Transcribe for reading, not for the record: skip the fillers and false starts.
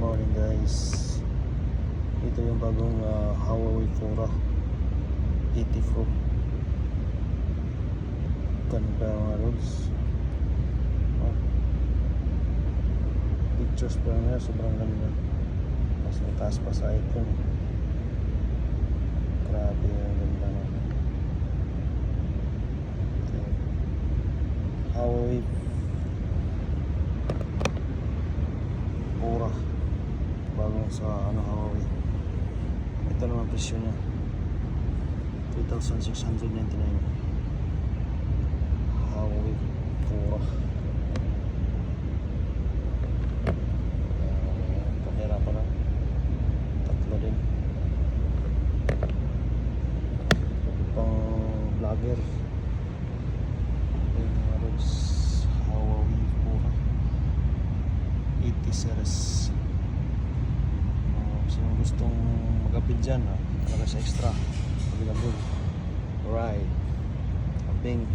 Morning guys, ito yung bagong Huawei Fora 80 Pro. Ganda mga roads. Pictures pa nga, sobrang ganda. Mas mataas pa sa iPhone. Grabe yung ganda na. Huawei Fora, bagong sa Huawei. Ito naman presyo niya 3,699. Huawei Fora. Kamera pa lang, tatlo din, pang vlogger. Yung halos Huawei Fora 80 series. Sino gustong mag-appeal dyan, talaga sa extra available. Alright, abing